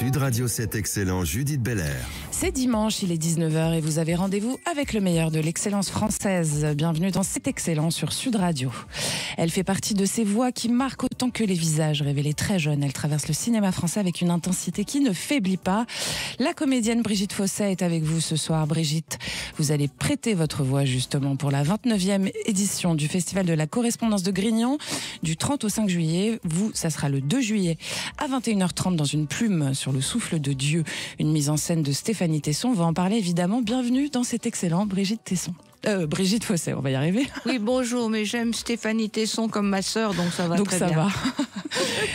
Sud Radio 7 Excellent, Judith Belair. C'est dimanche, il est 19h et vous avez rendez-vous avec le meilleur de l'excellence française. Bienvenue dans C'est Excellent sur Sud Radio. Elle fait partie de ces voix qui marquent autant que les visages. Révélée très jeune, elle traverse le cinéma français avec une intensité qui ne faiblit pas. La comédienne Brigitte Fossey est avec vous ce soir. Brigitte, vous allez prêter votre voix justement pour la 29e édition du Festival de la Correspondance de Grignon du 30 au 5 juillet. Vous, ça sera le 2 juillet à 21h30 dans une plume sur le souffle de Dieu. Une mise en scène de Stéphanie Tesson. On va en parler évidemment. Bienvenue dans cet excellent Brigitte Tesson. Brigitte Fossey, on va y arriver. Oui, bonjour, mais j'aime Stéphanie Tesson comme ma sœur, donc ça va très bien. Donc ça va.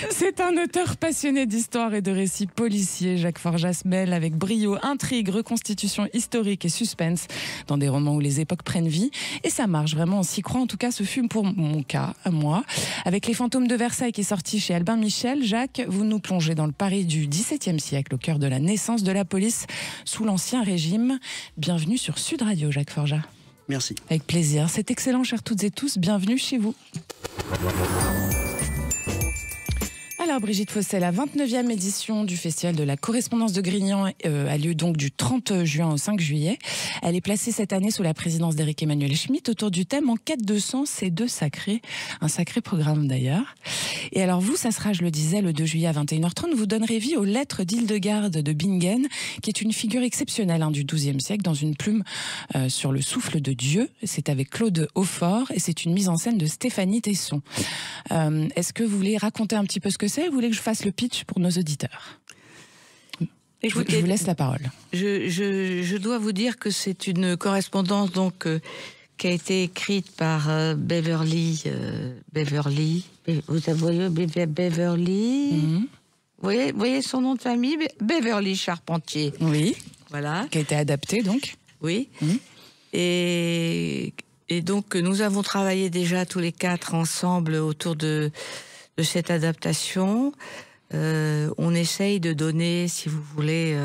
C'est un auteur passionné d'histoire et de récits policiers. Jacques Forjas se mêle avec brio intrigue, reconstitution historique et suspense dans des romans où les époques prennent vie. Et ça marche vraiment, on s'y croit. En tout cas, ce fut pour mon cas, à moi. Avec Les Fantômes de Versailles qui est sorti chez Albin Michel, Jacques, vous nous plongez dans le Paris du XVIIe siècle, au cœur de la naissance de la police sous l'Ancien Régime. Bienvenue sur Sud Radio, Jacques Forjas. Merci. Avec plaisir. C'est excellent, chers toutes et tous. Bienvenue chez vous. Alors Brigitte Fossey, la 29e édition du Festival de la Correspondance de Grignon a lieu donc du 30 juin au 5 juillet. Elle est placée cette année sous la présidence d'Éric Emmanuel Schmitt autour du thème « En quête de sens et de sacré ». Un sacré programme d'ailleurs. Et alors vous, ça sera, je le disais, le 2 juillet à 21h30, vous donnerez vie aux lettres d'Hildegarde de Bingen, qui est une figure exceptionnelle du XIIe siècle, dans une plume sur le souffle de Dieu. C'est avec Claude Hautfort et c'est une mise en scène de Stéphanie Tesson. Est-ce que vous voulez raconter un petit peu ce que c'est ? Vous voulez que je fasse le pitch pour nos auditeurs ? Écoutez, je vous laisse la parole. Je dois vous dire que c'est une correspondance donc qui a été écrite par Beverly. Vous voyez Beverly. Vous voyez son nom de famille, Beverly Charpentier. Oui. Voilà. Qui a été adapté donc. Oui. Et donc nous avons travaillé déjà tous les quatre ensemble autour de cette adaptation. On essaye de donner, si vous voulez,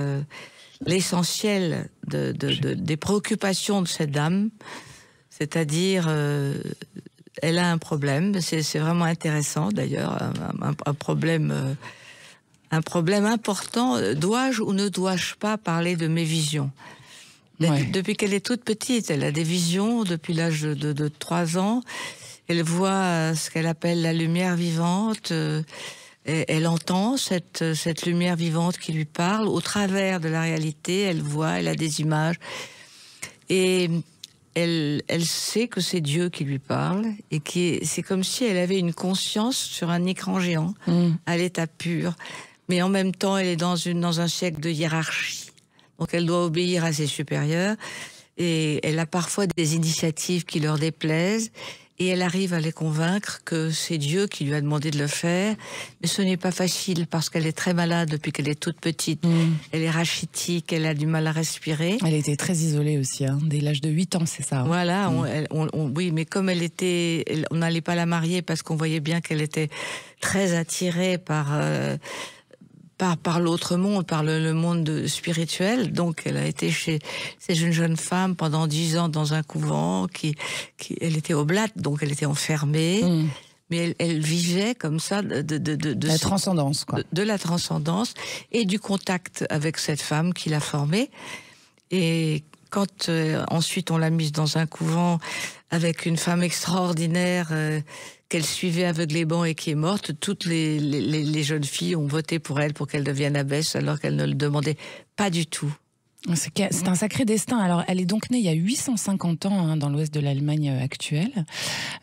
l'essentiel des préoccupations de cette dame. C'est-à-dire, elle a un problème. C'est vraiment intéressant, d'ailleurs, un problème important. Dois-je ou ne dois-je pas parler de mes visions ? Depuis qu'elle est toute petite, elle a des visions depuis l'âge de 3 ans. Elle voit ce qu'elle appelle la lumière vivante. Elle entend cette lumière vivante qui lui parle. Au travers de la réalité, elle voit, elle a des images. Et elle sait que c'est Dieu qui lui parle. Et c'est comme si elle avait une conscience sur un écran géant, à l'état pur. Mais en même temps, elle est dans un siècle de hiérarchie. Donc elle doit obéir à ses supérieurs. Et elle a parfois des initiatives qui leur déplaisent. Et elle arrive à les convaincre que c'est Dieu qui lui a demandé de le faire. Mais ce n'est pas facile parce qu'elle est très malade depuis qu'elle est toute petite. Elle est rachitique, elle a du mal à respirer. Elle était très isolée aussi, dès l'âge de 8 ans, c'est ça. Voilà, oui, mais comme on n'allait pas la marier parce qu'on voyait bien qu'elle était très attirée par l'autre monde, par le monde spirituel. Donc, elle a été chez ces jeunes femmes pendant 10 ans dans un couvent elle était oblate, donc elle était enfermée. Mais elle vivait comme ça de la transcendance, quoi. De la transcendance et du contact avec cette femme qui l'a formée. Et quand ensuite on l'a mise dans un couvent avec une femme extraordinaire qu'elle suivait aveuglément et qui est morte, toutes les jeunes filles ont voté pour elle pour qu'elle devienne abbesse alors qu'elle ne le demandait pas du tout. C'est un sacré destin. Alors, elle est donc née il y a 850 ans dans l'ouest de l'Allemagne actuelle.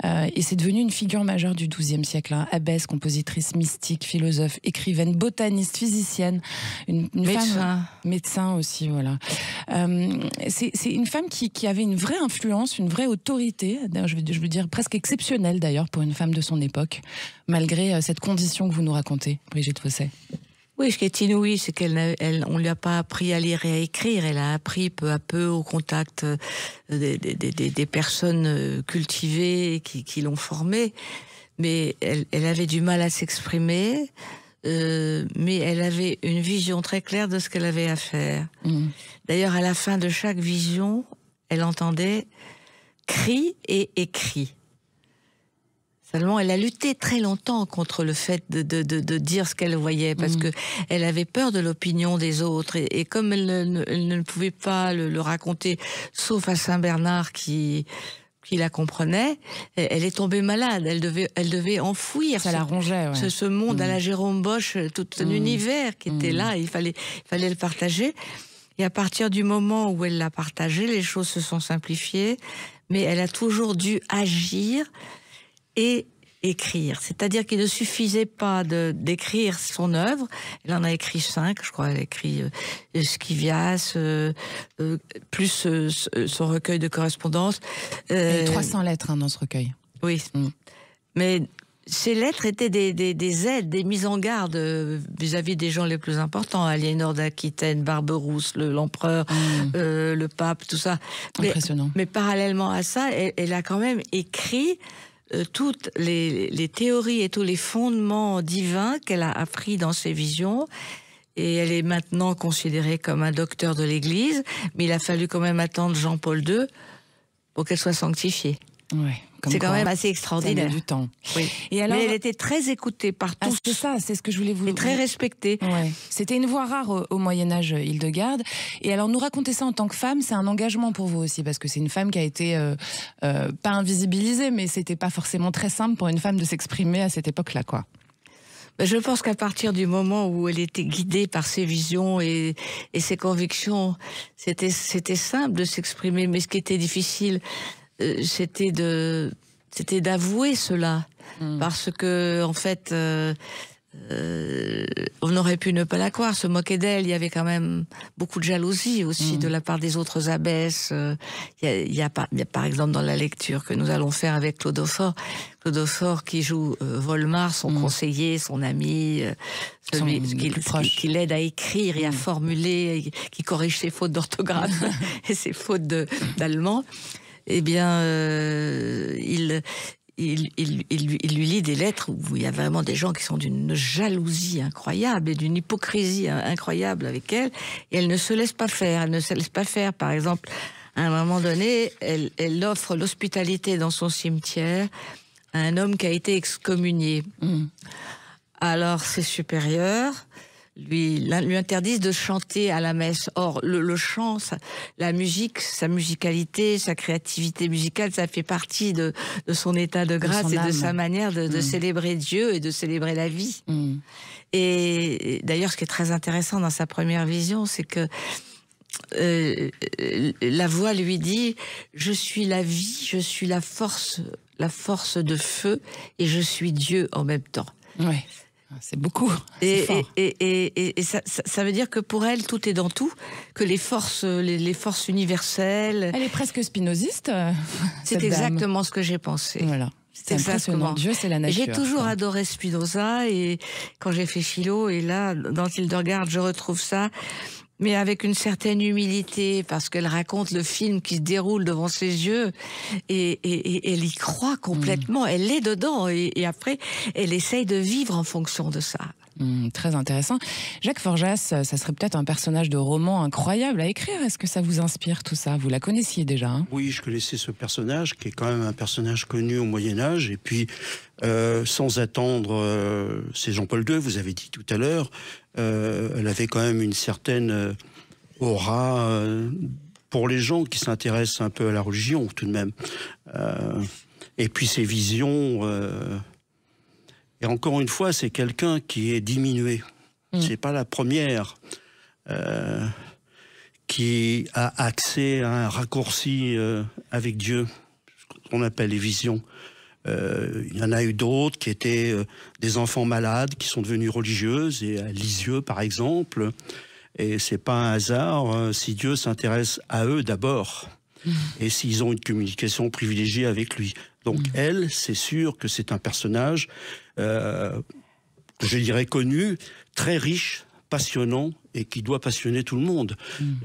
Et c'est devenu une figure majeure du XIIe siècle. Abbesse, compositrice, mystique, philosophe, écrivaine, botaniste, physicienne. Médecin aussi, voilà. C'est une femme qui avait une vraie influence, une vraie autorité, je veux dire presque exceptionnelle d'ailleurs pour une femme de son époque, malgré cette condition que vous nous racontez, Brigitte Fossey. Oui, ce qui est inouï, c'est on lui a pas appris à lire et à écrire. Elle a appris peu à peu au contact des personnes cultivées qui l'ont formée. Mais elle avait du mal à s'exprimer. Mais elle avait une vision très claire de ce qu'elle avait à faire. D'ailleurs, à la fin de chaque vision, elle entendait cri et écrit. Seulement, elle a lutté très longtemps contre le fait de dire ce qu'elle voyait, parce que elle avait peur de l'opinion des autres. Et comme elle ne pouvait pas le raconter, sauf à Saint-Bernard qui la comprenait, elle est tombée malade. Elle devait enfouir. Ça la rongeait, ouais. Ce monde à la Jérôme Bosch, tout un univers qui était là. Il fallait le partager. Et à partir du moment où elle l'a partagé, les choses se sont simplifiées. Mais elle a toujours dû agir et écrire. C'est-à-dire qu'il ne suffisait pas d'écrire son œuvre. Elle en a écrit 5, je crois. Elle a écrit Schivias, plus son recueil de correspondances. 300 lettres dans ce recueil. Oui. Mais ces lettres étaient des aides, des mises en garde vis-à-vis des gens les plus importants. Aliénor d'Aquitaine, Barberousse, l'empereur, le pape, tout ça. Impressionnant. Mais parallèlement à ça, elle a quand même écrit toutes les théories et tous les fondements divins qu'elle a appris dans ses visions. Et elle est maintenant considérée comme un docteur de l'Église, mais il a fallu quand même attendre Jean-Paul II pour qu'elle soit sanctifiée. Ouais, c'est quand même assez extraordinaire. Ça met du temps. Oui. Et alors, mais elle était très écoutée par tous. C'est ça, c'est ce que je voulais vous dire. Et très respectée. Ouais. C'était une voix rare au Moyen-Âge, Hildegarde. Et alors, nous raconter ça en tant que femme, c'est un engagement pour vous aussi, parce que c'est une femme qui a été, pas invisibilisée, mais c'était pas forcément très simple pour une femme de s'exprimer à cette époque-là, quoi. Je pense qu'à partir du moment où elle était guidée par ses visions et ses convictions, c'était simple de s'exprimer. Mais ce qui était difficile, c'était d'avouer cela, parce que en fait on aurait pu ne pas la croire, se moquer d'elle. Il y avait quand même beaucoup de jalousie aussi de la part des autres abbesses. Il y a par exemple dans la lecture que nous allons faire avec Clodophore qui joue Volmar, son conseiller, son ami, celui qui l'aide à écrire et à formuler, qui corrige ses fautes d'orthographe et ses fautes d'allemand. Eh bien, il lui lit des lettres où il y a vraiment des gens qui sont d'une jalousie incroyable et d'une hypocrisie incroyable avec elle, et elle ne se laisse pas faire. Elle ne se laisse pas faire. Par exemple, à un moment donné, elle offre l'hospitalité dans son cimetière à un homme qui a été excommunié. Alors, ses supérieurs lui interdisent de chanter à la messe. Or, le chant, la musique, sa musicalité, sa créativité musicale, ça fait partie de son état de grâce et de sa manière de célébrer Dieu et de célébrer la vie. Et d'ailleurs, ce qui est très intéressant dans sa première vision, c'est que la voix lui dit « Je suis la vie, je suis la force de feu, et je suis Dieu en même temps. » Ouais. C'est beaucoup. C'est fort. Et ça veut dire que pour elle, tout est dans tout, que les forces universelles... Elle est presque spinoziste. C'est exactement ce que j'ai pensé. Voilà. C'est impressionnant. Dieu, c'est la nature. J'ai toujours adoré Spinoza, et quand j'ai fait philo, et là, dans Hildegarde, je retrouve ça, mais avec une certaine humilité, parce qu'elle raconte le film qui se déroule devant ses yeux, et elle y croit complètement, elle est dedans, et après, elle essaye de vivre en fonction de ça. Très intéressant. Jacques Forjas, ça serait peut-être un personnage de roman incroyable à écrire. Est-ce que ça vous inspire tout ça? Vous la connaissiez déjà, hein? Oui, je connaissais ce personnage, qui est quand même un personnage connu au Moyen-Âge, et puis, sans attendre, c'est Jean-Paul II, vous avez dit tout à l'heure, elle avait quand même une certaine aura pour les gens qui s'intéressent un peu à la religion, tout de même. Et puis ses visions... Et encore une fois, c'est quelqu'un qui est diminué. C'est pas la première qui a accès à un raccourci avec Dieu, ce qu'on appelle les visions. Il y en a eu d'autres qui étaient des enfants malades, qui sont devenus religieuses, et à Lisieux par exemple. Et c'est pas un hasard si Dieu s'intéresse à eux d'abord, et s'ils ont une communication privilégiée avec lui. Donc elle, c'est sûr que c'est un personnage, je dirais connu, très riche, passionnant, et qui doit passionner tout le monde.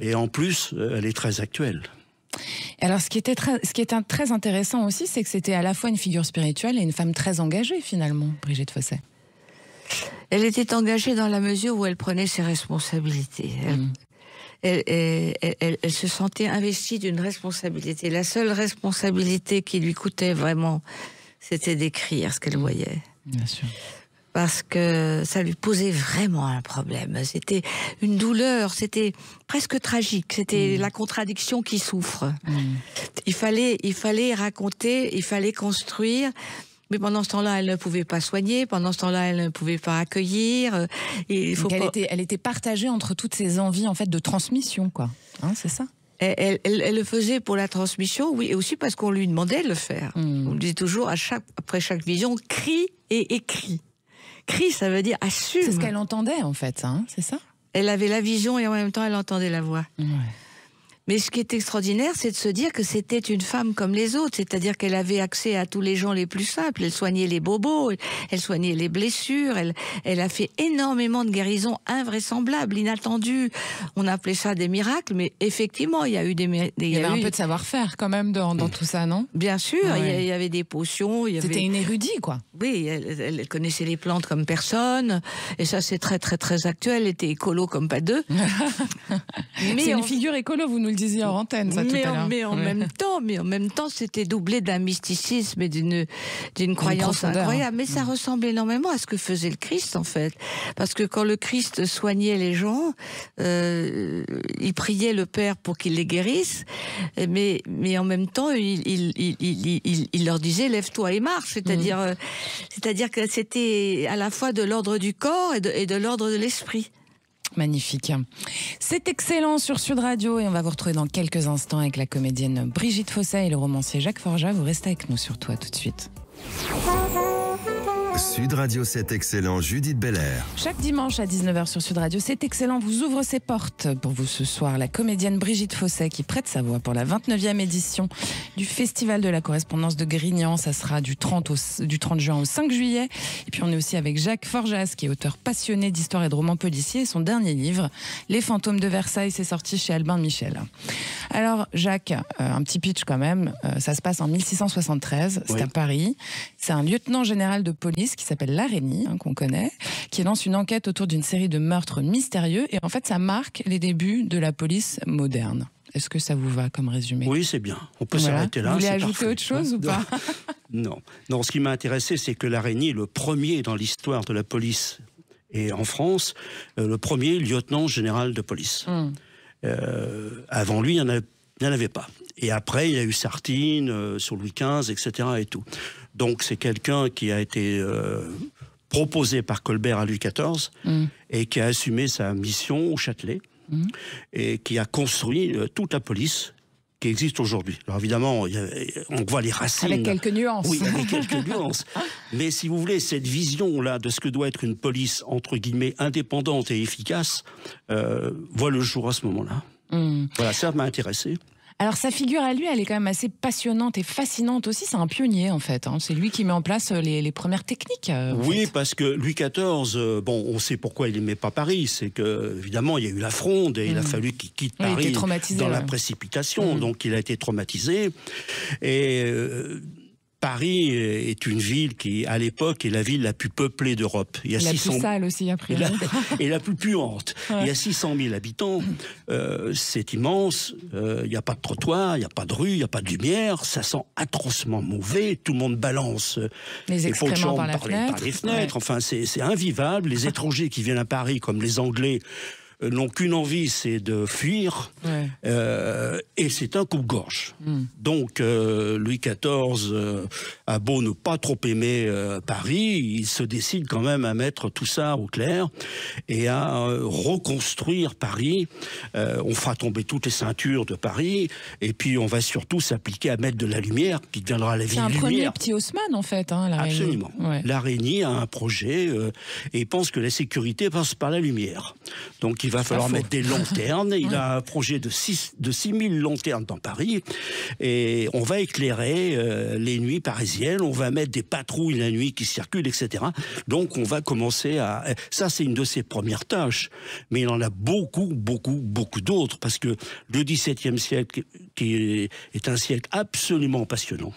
Et en plus, elle est très actuelle. Alors, ce qui était très intéressant aussi, c'est que c'était à la fois une figure spirituelle et une femme très engagée, finalement, Brigitte Fossey. Elle était engagée dans la mesure où elle prenait ses responsabilités. Elle se sentait investie d'une responsabilité. La seule responsabilité qui lui coûtait vraiment, c'était d'écrire ce qu'elle voyait. Bien sûr. Parce que ça lui posait vraiment un problème. C'était une douleur, c'était presque tragique. C'était la contradiction qui souffre. Il fallait raconter, il fallait construire. Mais pendant ce temps-là, elle ne pouvait pas soigner. Pendant ce temps-là, elle ne pouvait pas accueillir. Elle était partagée entre toutes ces envies en fait de transmission, quoi. Hein, c'est ça. Elle le faisait pour la transmission, oui, et aussi parce qu'on lui demandait de le faire. On lui disait toujours après chaque vision, crie et écris. Crie, ça veut dire assume. C'est ce qu'elle entendait en fait, hein, c'est ça. Elle avait la vision et en même temps elle entendait la voix. Ouais. Mais ce qui est extraordinaire, c'est de se dire que c'était une femme comme les autres, c'est-à-dire qu'elle avait accès à tous les gens les plus simples. Elle soignait les bobos, elle soignait les blessures, elle a fait énormément de guérisons invraisemblables, inattendues. On appelait ça des miracles, mais effectivement, il y a eu il y avait un peu de savoir-faire quand même dans tout ça, non? Bien sûr, il y avait des potions. C'était une érudite, quoi. Oui, elle connaissait les plantes comme personne, et ça c'est très très très actuel. Elle était écolo comme pas deux. C'est une figure écolo, vous nous le disiez en antenne, ça, tout à l'heure. Mais en même temps, c'était doublé d'un mysticisme et d'une croyance incroyable. Mais ça ressemble énormément à ce que faisait le Christ, en fait. Parce que quand le Christ soignait les gens, il priait le Père pour qu'il les guérisse, mais en même temps, il leur disait « lève-toi et marche ». C'est-à-dire que c'était à la fois de l'ordre du corps et de l'ordre de l'esprit. Magnifique. C'est excellent sur Sud Radio et on va vous retrouver dans quelques instants avec la comédienne Brigitte Fossey et le romancier Jacques Forjat. Vous restez avec nous sur Toi tout de suite. Sud Radio, c'est excellent, Judith Belair. Chaque dimanche à 19h sur Sud Radio, c'est excellent, vous ouvre ses portes. Pour vous ce soir, la comédienne Brigitte Fossey qui prête sa voix pour la 29e édition du Festival de la correspondance de Grignan. Ça sera du 30 juin au 5 juillet. Et puis on est aussi avec Jacques Forjas qui est auteur passionné d'histoire et de romans policiers. Et son dernier livre, Les fantômes de Versailles, c'est sorti chez Albin Michel. Alors Jacques, un petit pitch quand même. Ça se passe en 1673, c'est à Paris. C'est un lieutenant général de police qui s'appelle Larreynie, qu'on connaît, qui lance une enquête autour d'une série de meurtres mystérieux. Et en fait, ça marque les débuts de la police moderne. Est-ce que ça vous va comme résumé? Oui, c'est bien. On peut s'arrêter là. Vous voulez ajouter autre chose ou pas? Non. Ce qui m'a intéressé, c'est que Larreynie est le premier dans l'histoire de la police et en France, le premier lieutenant général de police. Avant lui, il n'y en avait pas. Et après, il y a eu Sartine, sur Louis XV, etc. et tout. Donc, c'est quelqu'un qui a été proposé par Colbert à Louis XIV et qui a assumé sa mission au Châtelet et qui a construit toute la police qui existe aujourd'hui. Alors évidemment, on voit les racines. Avec quelques nuances. Oui, avec quelques nuances. Mais si vous voulez, cette vision-là de ce que doit être une police, entre guillemets, indépendante et efficace, voit le jour à ce moment-là. Voilà, ça m'a intéressé. Alors sa figure à lui, elle est quand même assez passionnante et fascinante aussi. C'est un pionnier en fait. C'est lui qui met en place les premières techniques. Oui, parce que Louis XIV, on sait pourquoi il n'aimait pas Paris. C'est que évidemment il y a eu la Fronde et il a fallu qu'il quitte Paris dans la précipitation. Donc il a été traumatisé et Paris est une ville qui, à l'époque, est la ville la plus peuplée d'Europe. Il y a la plus sale aussi, après. Et la plus puante. Ouais. Il y a 600 000 habitants. C'est immense. Il n'y a pas de trottoir, il n'y a pas de rue, il n'y a pas de lumière. Ça sent atrocement mauvais. Tout le monde balance les excréments par les fenêtres. Ouais. Enfin, c'est invivable. Les étrangers qui viennent à Paris, comme les Anglais, n'ont qu'une envie, c'est de fuir, et c'est un coupe-gorge. Donc, Louis XIV a beau ne pas trop aimer Paris, il se décide quand même à mettre tout ça au clair et à reconstruire Paris. On fera tomber toutes les ceintures de Paris, et puis on va surtout s'appliquer à mettre de la lumière, qui deviendra la ville lumière. C'est un premier petit Haussmann, en fait, Larreynie. Absolument. Larreynie a un projet, et il pense que la sécurité passe par la lumière. Donc, il va falloir mettre des lanternes. Il a un projet de 6 000 lanternes dans Paris. Et on va éclairer les nuits parisiennes. On va mettre des patrouilles la nuit qui circulent, etc. Donc, on va commencer à... Ça, c'est une de ses premières tâches. Mais il en a beaucoup, beaucoup, beaucoup d'autres. Parce que le XVIIe siècle, qui est un siècle absolument passionnant.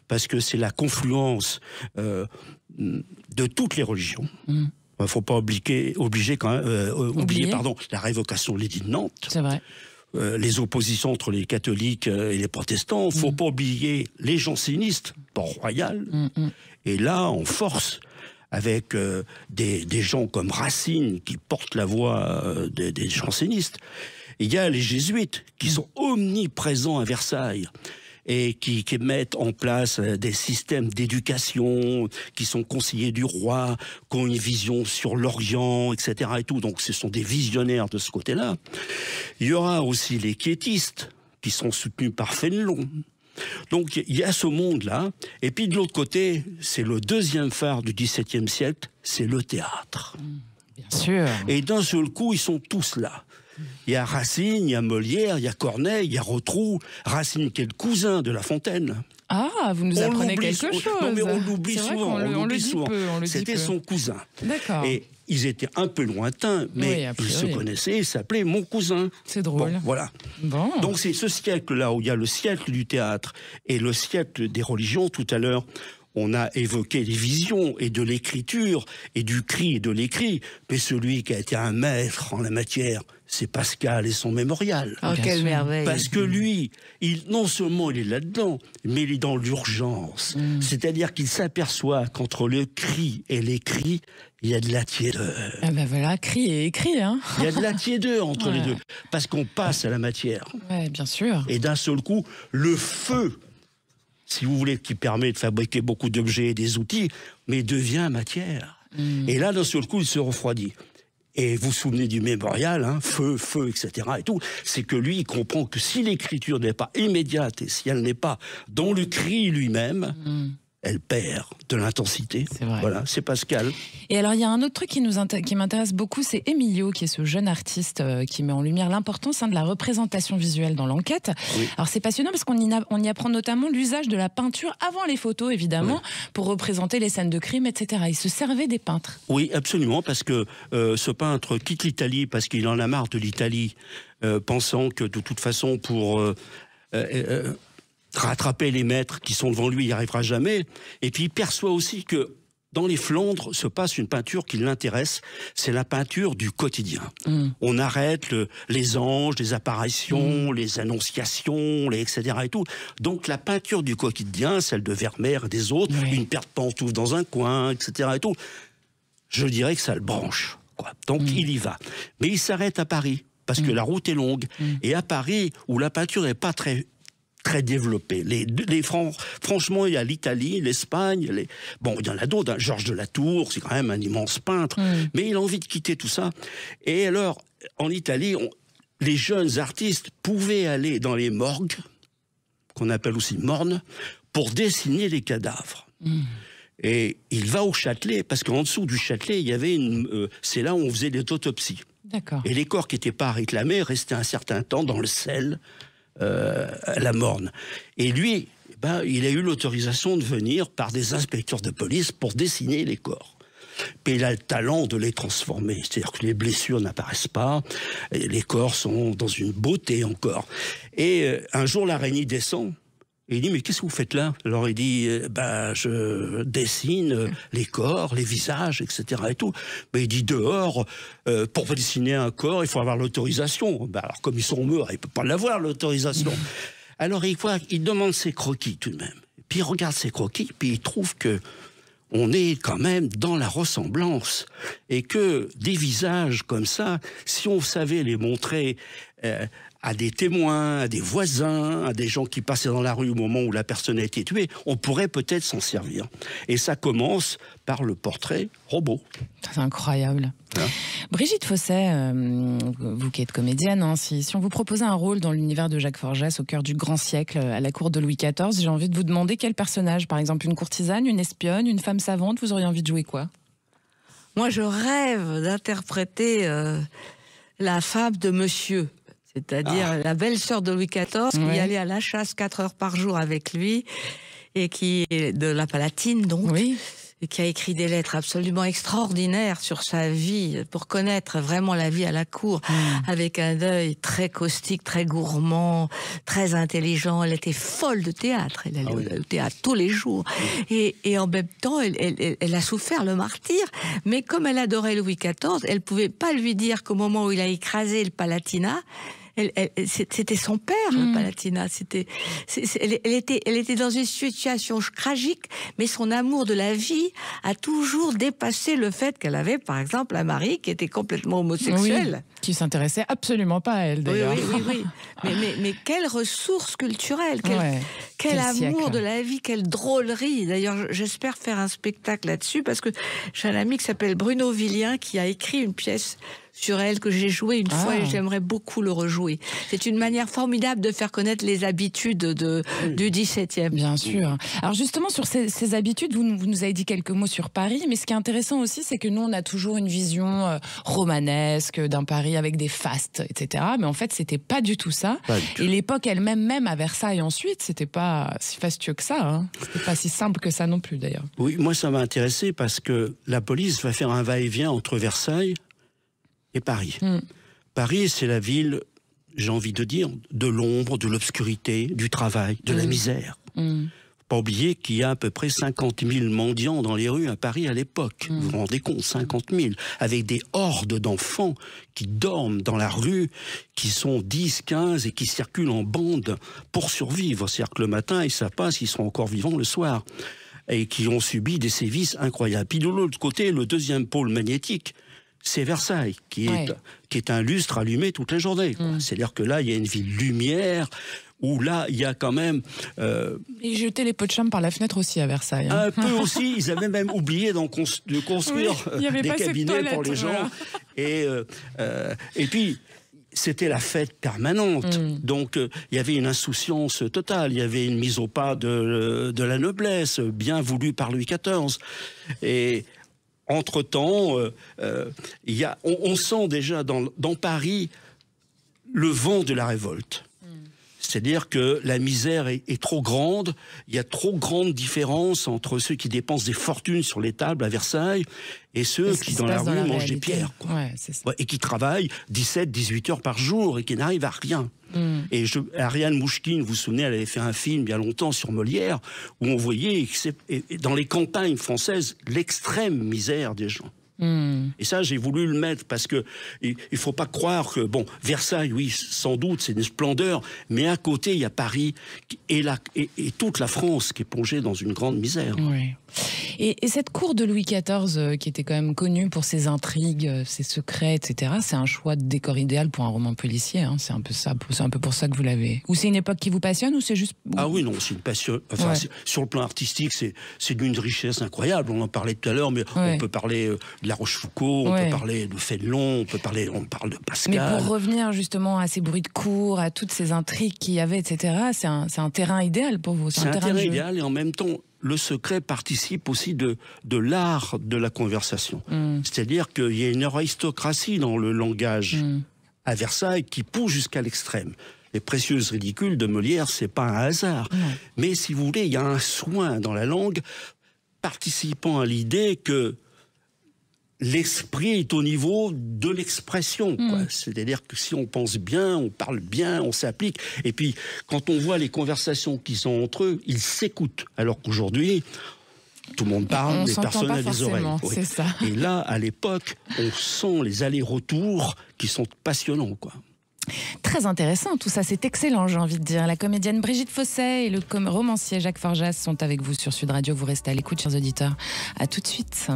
Parce que c'est la confluence de toutes les religions. Il ne faut pas oublier la révocation de l'édit de Nantes. C'est vrai. les oppositions entre les catholiques et les protestants. Il ne faut pas oublier les jansénistes, Port-Royal. Et là, en force, avec des gens comme Racine qui portent la voix des jansénistes. Il y a les jésuites qui sont omniprésents à Versailles et qui mettent en place des systèmes d'éducation, qui sont conseillers du roi, qui ont une vision sur l'Orient, etc. et tout. Donc ce sont des visionnaires de ce côté-là. Il y aura aussi les quiétistes, qui sont soutenus par Fénelon. Donc il y a ce monde-là. Et puis de l'autre côté, c'est le deuxième phare du XVIIe siècle, c'est le théâtre. Bien sûr. Et d'un seul coup, ils sont tous là. Il y a Racine, il y a Molière, il y a Corneille, il y a Rotrou. Racine qui est le cousin de La Fontaine. Ah, vous nous apprenez quelque chose. Non, mais on l'oublie souvent. On le dit peu. C'était son cousin. D'accord. Et ils étaient un peu lointains, mais ils se connaissaient, ils s'appelaient mon cousin. C'est drôle. Bon, voilà. Bon. Donc c'est ce siècle-là où il y a le siècle du théâtre et le siècle des religions. Tout à l'heure, on a évoqué les visions et de l'écriture et du cri et de l'écrit, mais celui qui a été un maître en la matière, c'est Pascal et son mémorial. Oh, quelle merveille. Parce que lui, non seulement il est là-dedans, mais il est dans l'urgence. C'est-à-dire qu'il s'aperçoit qu'entre le cri et l'écrit, il y a de la tiédeur. Ah ben voilà, cri et écrit, hein. Il y a de la tiédeur entre les deux, parce qu'on passe à la matière. Ouais, bien sûr. Et d'un seul coup, le feu, si vous voulez, qui permet de fabriquer beaucoup d'objets et des outils, mais devient matière. Et là, d'un seul coup, il se refroidit. Et vous vous souvenez du mémorial, hein, feu, etc. et tout, c'est que lui, il comprend que si l'écriture n'est pas immédiate et si elle n'est pas dans le cri lui-même, elle perd de l'intensité. C'est vrai. Voilà, c'est Pascal. Et alors, il y a un autre truc qui m'intéresse beaucoup, c'est Emilio, qui est ce jeune artiste qui met en lumière l'importance de la représentation visuelle dans l'enquête. Oui. Alors, c'est passionnant parce qu'on y apprend notamment l'usage de la peinture avant les photos, évidemment, pour représenter les scènes de crime, etc. Il se servait des peintres. Oui, absolument, parce que ce peintre quitte l'Italie parce qu'il en a marre de l'Italie, pensant que de toute façon, pour rattraper les maîtres qui sont devant lui, il n'y arrivera jamais. Et puis il perçoit aussi que dans les Flandres se passe une peinture qui l'intéresse, c'est la peinture du quotidien. On arrête les anges, les apparitions, les annonciations, etc. et tout. Donc la peinture du quotidien, celle de Vermeer et des autres, une paire de pantoufles dans un coin, etc. et tout, je dirais que ça le branche, quoi. Donc il y va. Mais il s'arrête à Paris, parce que la route est longue. Et à Paris, où la peinture n'est pas très développé. Franchement, il y a l'Italie, l'Espagne, bon, il y en a d'autres, hein. Georges de la Tour, c'est quand même un immense peintre, mais il a envie de quitter tout ça. Et alors, en Italie, les jeunes artistes pouvaient aller dans les morgues, qu'on appelle aussi mornes, pour dessiner les cadavres. Et il va au Châtelet, parce qu'en dessous du Châtelet, il y avait c'est là où on faisait des autopsies. D'accord. Et les corps qui n'étaient pas réclamés restaient un certain temps dans le sel, à la morne. Et lui, il a eu l'autorisation de venir par des inspecteurs de police pour dessiner les corps. Puis il a le talent de les transformer. C'est-à-dire que les blessures n'apparaissent pas, et les corps sont dans une beauté encore. Et un jour, l'araignée descend, et il dit, mais qu'est-ce que vous faites là? Alors il dit, je dessine les corps, les visages, etc. et tout. Mais il dit, dehors, pour dessiner un corps, il faut avoir l'autorisation. Alors comme ils sont morts, il ne peut pas l'avoir, l'autorisation. Alors il demande ses croquis tout de même. Puis il regarde ses croquis, puis il trouve que on est quand même dans la ressemblance. Et que des visages comme ça, si on savait les montrer à des témoins, à des voisins, à des gens qui passaient dans la rue au moment où la personne a été tuée, on pourrait peut-être s'en servir. Et ça commence par le portrait robot. C'est incroyable. Hein? Brigitte Fosset, vous qui êtes comédienne, hein, si on vous proposait un rôle dans l'univers de Jacques Forgès au cœur du grand siècle, à la cour de Louis XIV, j'ai envie de vous demander quel personnage, par exemple une courtisane, une espionne, une femme savante, vous auriez envie de jouer quoi? Moi, je rêve d'interpréter la femme de Monsieur. C'est-à-dire la belle-sœur de Louis XIV qui allait à la chasse 4 heures par jour avec lui et qui est de la Palatine, donc, et qui a écrit des lettres absolument extraordinaires sur sa vie pour connaître vraiment la vie à la cour avec un œil très caustique, très gourmand, très intelligent. Elle était folle de théâtre. Elle allait au théâtre tous les jours. Et en même temps, elle a souffert le martyre. Mais comme elle adorait Louis XIV, elle pouvait pas lui dire qu'au moment où il a écrasé le Palatinat, c'était son père, Palatina. Elle était dans une situation tragique, mais son amour de la vie a toujours dépassé le fait qu'elle avait, par exemple, un mari qui était complètement homosexuel. Oui, qui s'intéressait absolument pas à elle, d'ailleurs. Oui. Mais quelle ressource culturelle, quel amour siècle. De la vie, quelle drôlerie. D'ailleurs, j'espère faire un spectacle là-dessus, parce que j'ai un ami qui s'appelle Bruno Villien, qui a écrit une pièce sur elle que j'ai joué une fois et j'aimerais beaucoup le rejouer. C'est une manière formidable de faire connaître les habitudes du 17e. Bien sûr. Alors justement, sur ces habitudes, vous nous avez dit quelques mots sur Paris, mais ce qui est intéressant aussi, c'est que nous, on a toujours une vision romanesque d'un Paris avec des fastes, etc. Mais en fait, c'était pas du tout ça. Et l'époque elle-même, même à Versailles ensuite, c'était pas si fastueux que ça. Hein. C'était pas si simple que ça non plus, d'ailleurs. Oui, moi, ça m'a intéressé parce que la police va faire un va-et-vient entre Versailles et Paris. Paris, c'est la ville, j'ai envie de dire, de l'ombre, de l'obscurité, du travail, de la misère. Faut pas oublier qu'il y a à peu près 50 000 mendiants dans les rues à Paris à l'époque. Vous vous rendez compte, 50 000, avec des hordes d'enfants qui dorment dans la rue, qui sont 10, 15 et qui circulent en bande pour survivre. C'est-à-dire que le matin, ils ne savent pas s'ils seront encore vivants le soir. Et qui ont subi des sévices incroyables. Puis de l'autre côté, le deuxième pôle magnétique, c'est Versailles, qui est un lustre allumé toute la journée. C'est-à-dire que là, il y a une ville lumière, où là, il y a quand même... Ils jetaient les pots de chambre par la fenêtre aussi à Versailles. Hein. Un peu aussi, ils avaient même oublié de construire des cabinets pour les gens. Voilà. Et puis... C'était la fête permanente, donc il y avait une insouciance totale, il y avait une mise au pas de la noblesse, bien voulue par Louis XIV. Et entre-temps, on sent déjà dans Paris le vent de la révolte. C'est-à-dire que la misère est trop grande, il y a trop grande différence entre ceux qui dépensent des fortunes sur les tables à Versailles et ceux qui, dans la rue, mangent des pierres. Et qui travaillent 17-18 heures par jour et qui n'arrivent à rien. Et Ariane Mouchkine, vous vous souvenez, elle avait fait un film il y a longtemps sur Molière, où on voyait dans les campagnes françaises l'extrême misère des gens. Et ça, j'ai voulu le mettre parce que il faut pas croire que Versailles, oui, sans doute, c'est une splendeur, mais à côté, il y a Paris et toute la France qui est plongée dans une grande misère. Oui. Et cette cour de Louis XIV, qui était quand même connue pour ses intrigues, ses secrets, etc., c'est un choix de décor idéal pour un roman policier. Hein. C'est un peu ça, c'est un peu pour ça que vous l'avez. Ou c'est une époque qui vous passionne, ou c'est juste... Ah oui, non, c'est une passion. Enfin, sur le plan artistique, c'est d'une richesse incroyable. On en parlait tout à l'heure, mais on peut parler de La Rochefoucauld, on peut parler de Fénelon, on parle de Pascal. Mais pour revenir justement à ces bruits de cour, à toutes ces intrigues qu'il y avait, etc., c'est un terrain idéal pour vous. C'est un terrain idéal, et en même temps, le secret participe aussi de l'art de la conversation. C'est-à-dire qu'il y a une aristocratie dans le langage à Versailles qui pousse jusqu'à l'extrême. Les Précieuses ridicules de Molière, c'est pas un hasard. Mais si vous voulez, il y a un soin dans la langue participant à l'idée que l'esprit est au niveau de l'expression. C'est-à-dire que si on pense bien, on parle bien, on s'applique. Et puis, quand on voit les conversations qui sont entre eux, ils s'écoutent. Alors qu'aujourd'hui, tout le monde parle, mais personne n'a des oreilles. C'est ça. Et là, à l'époque, on sent les allers-retours qui sont passionnants, quoi. Très intéressant, tout ça, c'est excellent, j'ai envie de dire. La comédienne Brigitte Fossey et le romancier Jacques Forjas sont avec vous sur Sud Radio. Vous restez à l'écoute, chers auditeurs. À tout de suite.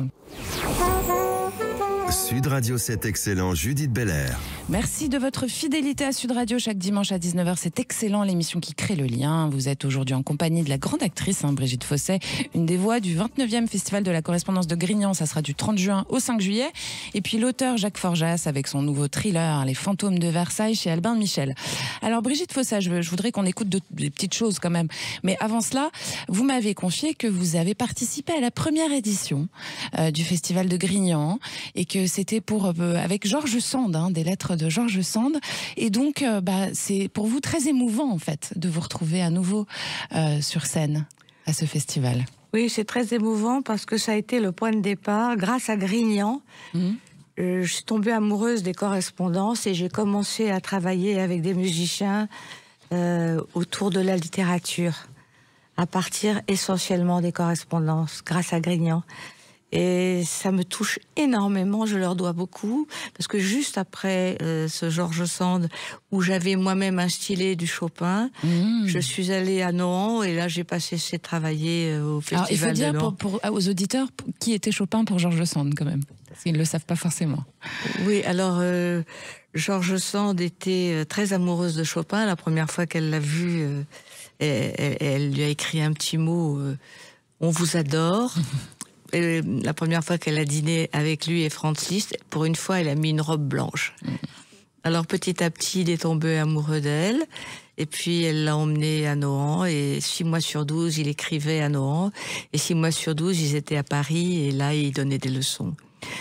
Sud Radio 7 excellent, Judith Belair. Merci de votre fidélité à Sud Radio chaque dimanche à 19h. C'est excellent, l'émission qui crée le lien. Vous êtes aujourd'hui en compagnie de la grande actrice Brigitte Fossey, une des voix du 29e Festival de la correspondance de Grignan. Ça sera du 30 juin au 5 juillet. Et puis l'auteur Jacques Forjas avec son nouveau thriller Les Fantômes de Versailles chez Albin Michel. Alors Brigitte Fossey, je voudrais qu'on écoute des petites choses quand même. Mais avant cela, vous m'avez confié que vous avez participé à la première édition du Festival de Grignan et que c'était avec Georges Sand, des lettres de Georges Sand. Et donc, c'est pour vous très émouvant, en fait, de vous retrouver à nouveau sur scène à ce festival. Oui, c'est très émouvant parce que ça a été le point de départ. Grâce à Grignan, je suis tombée amoureuse des correspondances et j'ai commencé à travailler avec des musiciens autour de la littérature, à partir essentiellement des correspondances, grâce à Grignan. Et ça me touche énormément, je leur dois beaucoup, parce que juste après ce George Sand, où j'avais moi-même instillé du Chopin, je suis allée à Nohant, et là j'ai pas cessé de travailler au Festival de Nohant. Alors, il faut dire aux auditeurs qui était Chopin pour George Sand, quand même, parce qu'ils ne le savent pas forcément. Oui, alors George Sand était très amoureuse de Chopin. La première fois qu'elle l'a vu, elle lui a écrit un petit mot, on vous adore. Et la première fois qu'elle a dîné avec lui et Franz Liszt, pour une fois, elle a mis une robe blanche. Alors petit à petit, il est tombé amoureux d'elle. Et puis elle l'a emmené à Nohant. Et 6 mois sur 12, il écrivait à Nohant. Et 6 mois sur 12, ils étaient à Paris. Et là, il donnait des leçons.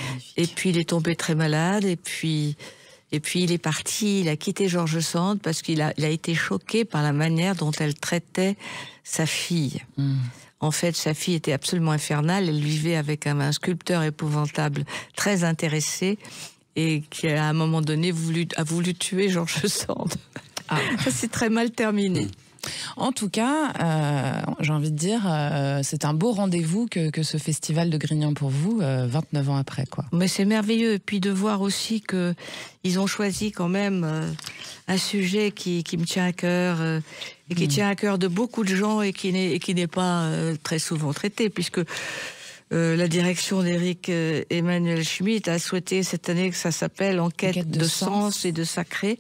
Magnifique. Et puis il est tombé très malade. Et puis il est parti. Il a quitté George Sand parce qu'il a été choqué par la manière dont elle traitait sa fille. En fait, sa fille était absolument infernale. Elle vivait avec un sculpteur épouvantable, très intéressé, et qui, à un moment donné, a voulu tuer George Sand. Ça s'est très mal terminé. En tout cas, j'ai envie de dire, c'est un beau rendez-vous que ce festival de Grignan pour vous, 29 ans après, quoi. Mais c'est merveilleux. Et puis de voir aussi que ils ont choisi quand même un sujet qui me tient à cœur, et qui tient à cœur de beaucoup de gens, et qui n'est pas très souvent traité, puisque la direction d'Éric Emmanuel Schmitt a souhaité cette année que ça s'appelle Enquête de sens et de sacré.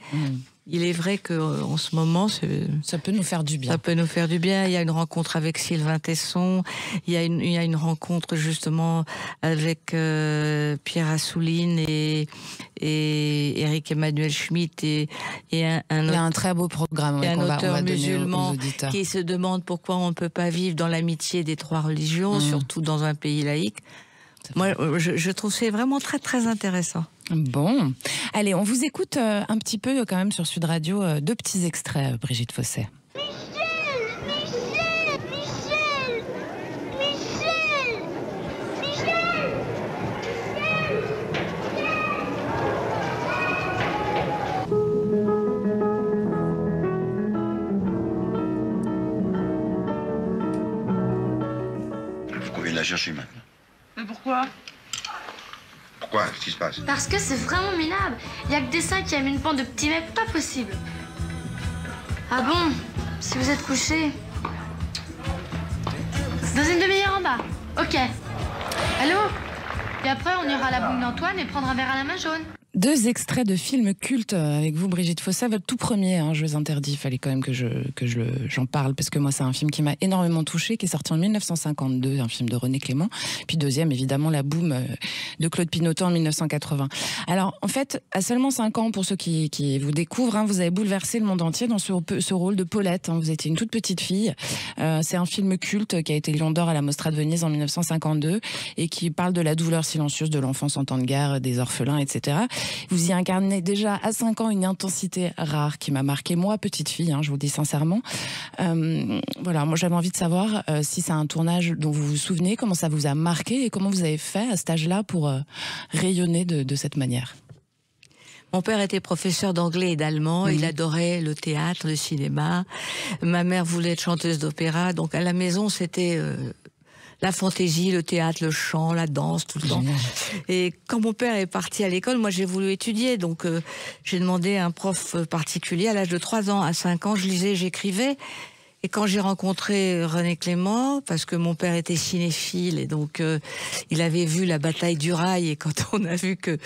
Il est vrai qu'en ce moment, ça peut nous faire du bien. Ça peut nous faire du bien. Il y a une rencontre avec Sylvain Tesson. Il y a une rencontre justement avec Pierre Assouline et Éric Emmanuel Schmitt et il y a un très beau programme. Un auteur musulman qui se demande pourquoi on ne peut pas vivre dans l'amitié des 3 religions, surtout dans un pays laïque. Moi, je trouve que c'est vraiment très très intéressant. Bon, allez, on vous écoute un petit peu quand même sur Sud Radio, 2 petits extraits, Brigitte Fossé. On vient de la chercher maintenant. Mais pourquoi ? Pourquoi? Qu'est-ce qui se passe? Parce que c'est vraiment minable. Il y a que des seins qui aiment une bande de petits mecs, pas possible. Ah bon? Si vous êtes couché. Dans une demi-heure en bas. Ok. Allô? Et après, on ira à la boum d'Antoine et prendre un verre à la main jaune. 2 extraits de films cultes avec vous, Brigitte Fossé. Votre tout premier, Jeux interdits, il fallait quand même que j'en parle, parce que moi, c'est un film qui m'a énormément touchée, qui est sorti en 1952, un film de René Clément. Puis deuxième, évidemment, La Boum de Claude Pinoteau en 1980. Alors, en fait, à seulement 5 ans, pour ceux qui vous découvrent, vous avez bouleversé le monde entier dans ce rôle de Paulette. Vous étiez une toute petite fille. C'est un film culte qui a été Lion d'Or à la Mostra de Venise en 1952 et qui parle de la douleur silencieuse de l'enfance en temps de guerre, des orphelins, etc. Vous y incarnez déjà à 5 ans une intensité rare qui m'a marquée, moi, petite fille, je vous le dis sincèrement. Voilà, moi j'avais envie de savoir si c'est un tournage dont vous vous souvenez, comment ça vous a marqué et comment vous avez fait à cet âge-là pour rayonner de cette manière. Mon père était professeur d'anglais et d'allemand. Il adorait le théâtre, le cinéma. Ma mère voulait être chanteuse d'opéra. Donc à la maison, c'était la fantaisie, le théâtre, le chant, la danse, tout le temps. Et quand mon père est parti à l'école, moi j'ai voulu étudier. Donc j'ai demandé à un prof particulier à l'âge de 3 ans. À 5 ans, je lisais, j'écrivais. Et quand j'ai rencontré René Clément, parce que mon père était cinéphile, et donc il avait vu la bataille du Rail, et quand on a vu que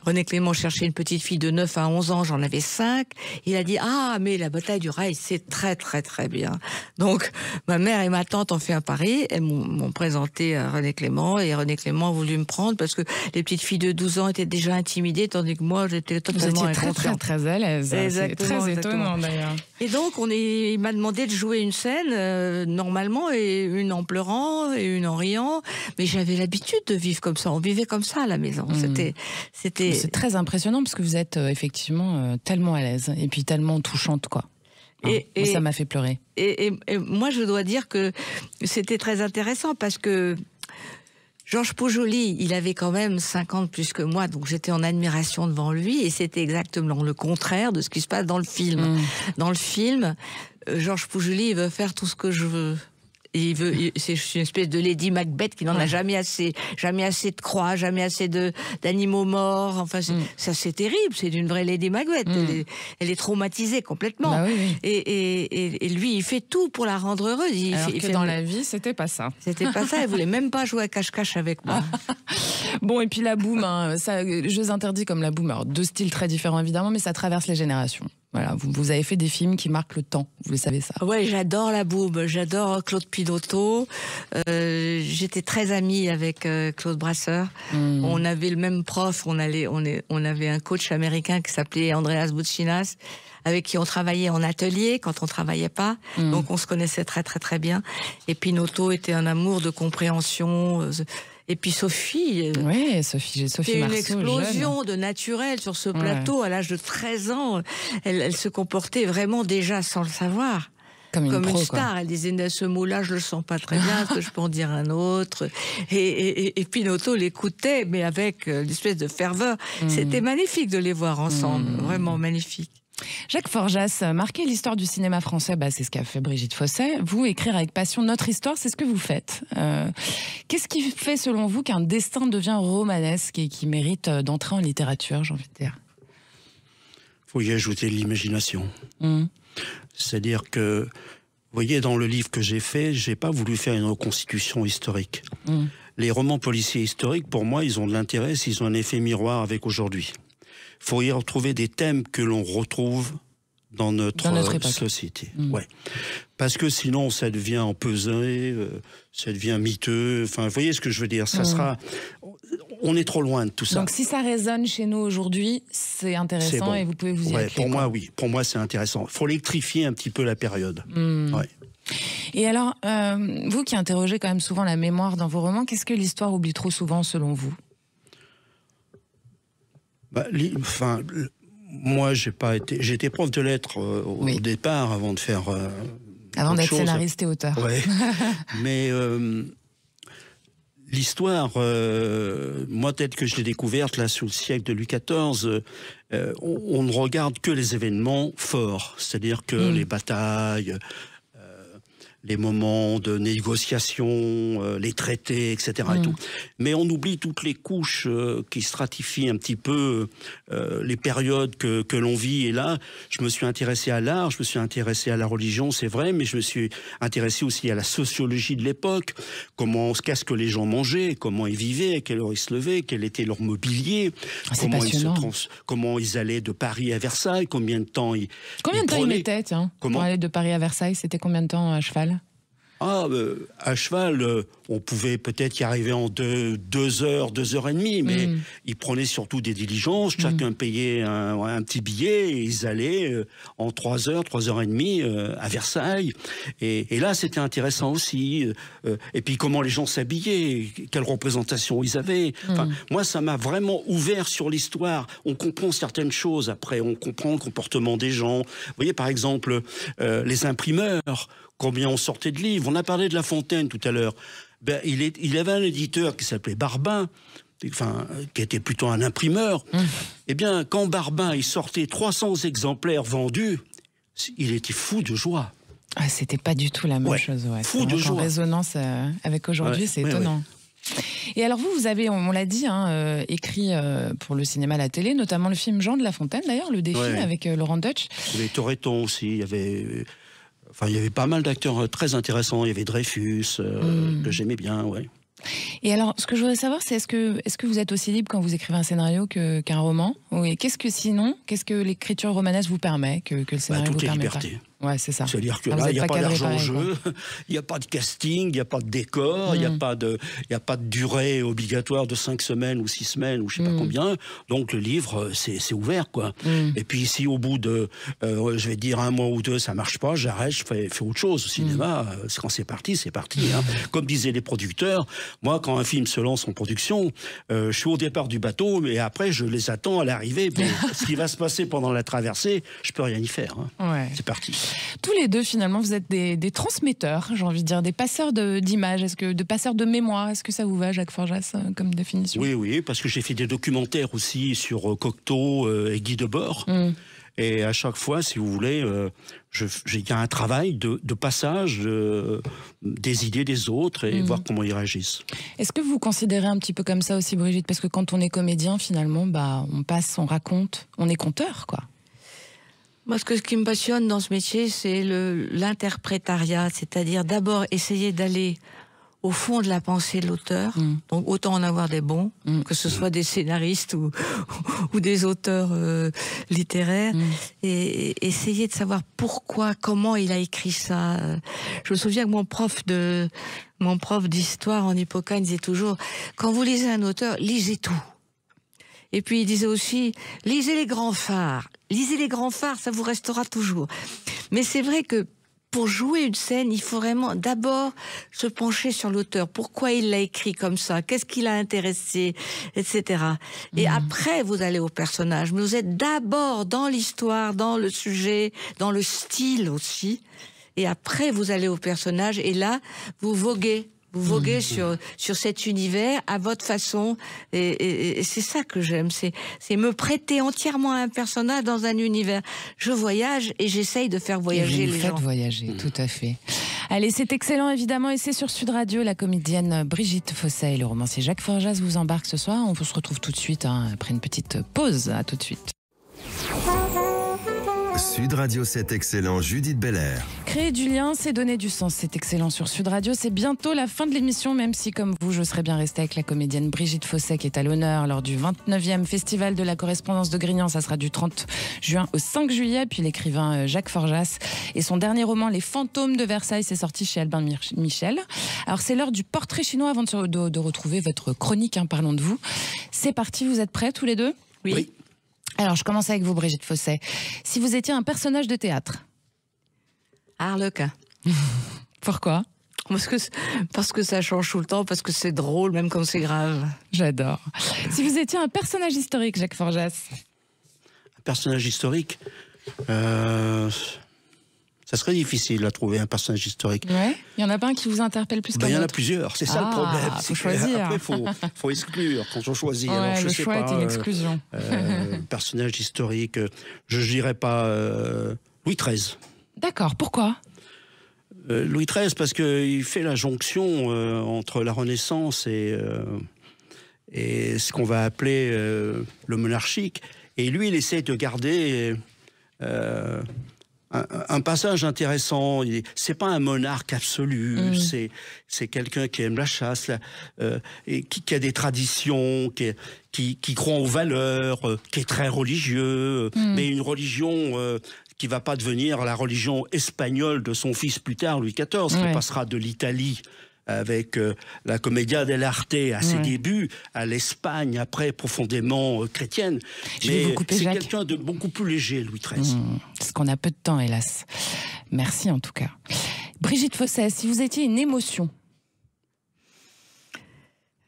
René Clément cherchait une petite fille de 9 à 11 ans, j'en avais 5. Il a dit « Ah, mais la bataille du Rail, c'est très, très, très bien. » Donc, ma mère et ma tante ont fait un pari. Elles m'ont présenté à René Clément, et René Clément a voulu me prendre parce que les petites filles de 12 ans étaient déjà intimidées, tandis que moi, j'étais totalement inconsciente. Très, très, très à l'aise. C'est très étonnant, d'ailleurs. Et donc, il m'a demandé de jouer une scène, normalement, et une en pleurant, et une en riant. Mais j'avais l'habitude de vivre comme ça. On vivait comme ça à la maison. C'est très impressionnant parce que vous êtes effectivement tellement à l'aise et puis tellement touchante, quoi. Et ça m'a fait pleurer. Et moi, je dois dire que c'était très intéressant parce que Georges Poujoli, il avait quand même 5 ans de plus que moi, donc j'étais en admiration devant lui, et c'était exactement le contraire de ce qui se passe dans le film. Dans le film, Georges Poujoli, il veut faire tout ce que je veux. C'est une espèce de Lady Macbeth qui n'en a jamais assez de croix, jamais assez d'animaux morts. Enfin, ça c'est terrible. C'est une vraie Lady Macbeth. Elle est traumatisée complètement. Bah oui. Et lui, il fait tout pour la rendre heureuse. Alors que dans la vie, c'était pas ça. C'était pas ça. Elle voulait même pas jouer à cache-cache avec moi. Bon, et puis la boum, jeux interdits comme la boum, alors deux styles très différents évidemment, mais ça traverse les générations. Voilà, vous avez fait des films qui marquent le temps, vous le savez ça. Ouais, j'adore la boum, j'adore Claude Pinoteau. J'étais très amie avec Claude Brasseur. On avait le même prof, on avait un coach américain qui s'appelait Andreas Bouchinas, avec qui on travaillait en atelier quand on travaillait pas. Donc on se connaissait très très très bien. Et Pinoteau était un amour de compréhension. Et puis Sophie, Sophie c'était Marceau, une explosion jeune. de naturel sur ce plateau. À l'âge de 13 ans, elle se comportait vraiment déjà sans le savoir. Comme une star. Quoi. Elle disait, ce mot-là, je le sens pas très bien, est-ce que je peux en dire un autre? Et Pinoteau l'écoutait, mais avec une espèce de ferveur. C'était magnifique de les voir ensemble, vraiment magnifique. Jacques Forjas, marquer l'histoire du cinéma français, c'est ce qu'a fait Brigitte Fosset. Vous, écrire avec passion notre histoire, c'est ce que vous faites. Qu'est-ce qui fait, selon vous, qu'un destin devient romanesque et qui mérite d'entrer en littérature, j'ai envie de dire? Il faut y ajouter l'imagination. C'est-à-dire que, vous voyez, dans le livre que j'ai fait, j'ai pas voulu faire une reconstitution historique. Les romans policiers historiques, pour moi, ils ont de l'intérêt s'ils ont un effet miroir avec aujourd'hui. Il faut y retrouver des thèmes que l'on retrouve dans notre société. Ouais. Parce que sinon, ça devient empesé, ça devient miteux. Enfin, vous voyez ce que je veux dire? Ça sera... On est trop loin de tout ça. Donc, si ça résonne chez nous aujourd'hui, c'est intéressant bon. Et vous pouvez vous y atteler. Pour moi, oui. Pour moi, c'est intéressant. Il faut électrifier un petit peu la période. Ouais. Et alors, vous qui interrogez quand même souvent la mémoire dans vos romans, qu'est-ce que l'histoire oublie trop souvent, selon vous? Moi, j'étais prof de lettres au départ, avant de faire. Avant d'être scénariste et auteur. Ouais. Mais l'histoire, moi, telle que je l'ai découverte là sous le siècle de Louis XIV, on ne regarde que les événements forts, c'est-à-dire que les batailles. Les moments de négociation, les traités, etc. Et tout. Mais on oublie toutes les couches qui stratifient un petit peu les périodes que l'on vit. Et là, je me suis intéressé à l'art, je me suis intéressé à la religion, c'est vrai, mais je me suis intéressé aussi à la sociologie de l'époque, qu'est-ce que les gens mangeaient, comment ils vivaient, à quelle heure ils se levaient, quel était leur mobilier, comment ils allaient de Paris à Versailles, combien de temps ils mettaient, pour aller de Paris à Versailles, c'était combien de temps à cheval? À cheval, on pouvait peut-être y arriver en 2 heures, 2 heures et demie, mais ils prenaient surtout des diligences, chacun payait un petit billet, et ils allaient en 3 heures, 3 heures et demie à Versailles. Et là, c'était intéressant aussi. Et puis, comment les gens s'habillaient, quelle représentation ils avaient. Enfin, moi, ça m'a vraiment ouvert sur l'histoire. On comprend certaines choses après, on comprend le comportement des gens. Vous voyez, par exemple, les imprimeurs, combien on sortait de livres. On a parlé de La Fontaine tout à l'heure. Il avait un éditeur qui s'appelait Barbin, qui était plutôt un imprimeur. Eh bien, quand Barbin il sortait 300 exemplaires vendus, il était fou de joie. Ah, c'était pas du tout la même chose. Ouais. Fou de joie. En résonance avec aujourd'hui, c'est étonnant. Et alors vous avez, on l'a dit, écrit pour le cinéma, la télé, notamment le film Jean de La Fontaine, d'ailleurs, Le Défi, avec Laurent Deutsch. Il y avait Toretton aussi, il y avait pas mal d'acteurs très intéressants. Il y avait Dreyfus, que j'aimais bien, Et alors, ce que je voudrais savoir, c'est est-ce que vous êtes aussi libre quand vous écrivez un scénario qu'un roman? Oui. Qu'est-ce que l'écriture romanesque vous permet que le scénario vous permet pas? Ouais, c'est ça. C'est-à-dire que là, il n'y a pas d'argent en jeu, il n'y a pas de casting, il n'y a pas de décor, il n'y a pas de durée obligatoire de 5 semaines ou 6 semaines ou je ne sais pas combien. Donc le livre, c'est ouvert, quoi. Et puis si au bout de, je vais dire 1 mois ou 2, ça marche pas, j'arrête, je fais autre chose au cinéma. Quand c'est parti, c'est parti. Comme disaient les producteurs, moi, quand un film se lance en production, je suis au départ du bateau, mais après, je les attends à l'arrivée. Ce qui va se passer pendant la traversée, je peux rien y faire. C'est parti. Tous les deux, finalement, vous êtes des transmetteurs, j'ai envie de dire, des passeurs d'images, de passeurs de mémoire. Est-ce que ça vous va, Jacques Forjas, comme définition? Oui, parce que j'ai fait des documentaires aussi sur Cocteau et Guy Debord. Et à chaque fois, si vous voulez, il y a un travail de passage des idées des autres et voir comment ils réagissent. Est-ce que vous vous considérez un petit peu comme ça aussi, Brigitte? Parce que quand on est comédien, finalement, on passe, on raconte, on est conteur, quoi. Moi, ce qui me passionne dans ce métier, c'est l'interprétariat, c'est-à-dire d'abord essayer d'aller au fond de la pensée de l'auteur, donc autant en avoir des bons, que ce soit des scénaristes ou des auteurs littéraires, et essayer de savoir pourquoi, comment il a écrit ça. Je me souviens que mon prof d'histoire en Hippocane disait toujours, quand vous lisez un auteur, lisez tout. Et puis il disait aussi, lisez les grands phares. Lisez les grands phares, ça vous restera toujours. Mais c'est vrai que pour jouer une scène, il faut vraiment d'abord se pencher sur l'auteur. Pourquoi il l'a écrit comme ça? Qu'est-ce qui l'a intéressé? Etc. Et après, vous allez au personnage. Mais vous êtes d'abord dans l'histoire, dans le sujet, dans le style aussi. Et après, vous allez au personnage. Et là, vous voguez. Vous voguez sur cet univers à votre façon, et c'est ça que j'aime, c'est me prêter entièrement à un personnage dans un univers. Je voyage et j'essaye de faire voyager les gens. Faites voyager, tout à fait. Allez, c'est excellent évidemment, et c'est sur Sud Radio. La comédienne Brigitte Fossey et le romancier Jacques Forjas vous embarquent ce soir. On se retrouve tout de suite, après une petite pause. À tout de suite. Sud Radio, c'est excellent. Judith Belair. Créer du lien, c'est donner du sens. C'est excellent sur Sud Radio. C'est bientôt la fin de l'émission, même si, comme vous, je serais bien restée avec la comédienne Brigitte Fossey, qui est à l'honneur lors du 29e Festival de la correspondance de Grignan. Ça sera du 30 juin au 5 juillet. Puis l'écrivain Jacques Forjas et son dernier roman, Les Fantômes de Versailles, c'est sorti chez Albin Michel. Alors, c'est l'heure du portrait chinois avant de retrouver votre chronique. Parlons de vous. C'est parti, vous êtes prêts tous les deux? Oui. Alors, je commence avec vous, Brigitte Fossey. Si vous étiez un personnage de théâtre? Harlequin. Pourquoi? Parce que ça change tout le temps, parce que c'est drôle, même quand c'est grave. J'adore. Si vous étiez un personnage historique, Jacques Forjas? Un personnage historique, ça serait difficile à trouver un personnage historique. Ouais. Il y en a pas un qui vous interpelle plus qu'un autre? Il y en a plusieurs, c'est ça le problème. Faut choisir. Après, faut exclure quand on choisit. Ouais, alors, je le sais choix pas, est une exclusion. Personnage historique, je dirais pas Louis XIII. D'accord, pourquoi? Louis XIII, parce qu'il fait la jonction entre la Renaissance et ce qu'on va appeler le monarchique. Et lui, il essaie de garder un passage intéressant. C'est pas un monarque absolu, c'est quelqu'un qui aime la chasse, et qui a des traditions, qui croit aux valeurs, qui est très religieux, mais une religion qui va pas devenir la religion espagnole de son fils plus tard, Louis XIV, qui passera de l'Italie avec la Commedia dell'arte à ses débuts, à l'Espagne après profondément chrétienne. Mais c'est quelqu'un de beaucoup plus léger, Louis XIII. Parce qu'on a peu de temps, hélas. Merci en tout cas. Brigitte Fossey, si vous étiez une émotion?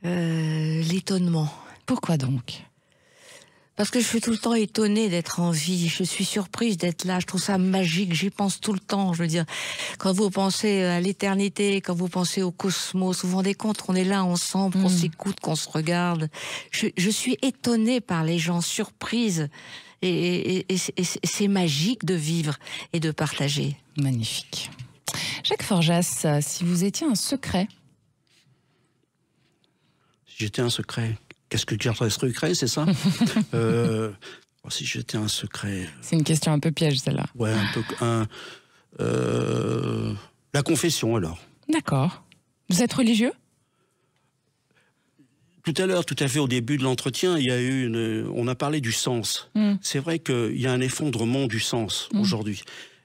L'étonnement. Pourquoi donc? Parce que je suis tout le temps étonnée d'être en vie. Je suis surprise d'être là. Je trouve ça magique. J'y pense tout le temps. Je veux dire, quand vous pensez à l'éternité, quand vous pensez au cosmos, vous vous rendez compte qu'on est là ensemble, qu'on s'écoute, qu'on se regarde. Je suis étonnée par les gens, surprise. Et c'est magique de vivre et de partager. Magnifique. Jacques Forjas, si vous étiez un secret? Si j'étais un secret, qu'est-ce que tu secret, c'est ça? Si j'étais un secret... C'est une question un peu piège, celle-là. Ouais, un peu... la confession, alors. D'accord. Vous êtes religieux? Tout à l'heure, tout à fait au début de l'entretien, il y a eu on a parlé du sens. C'est vrai qu'il y a un effondrement du sens aujourd'hui.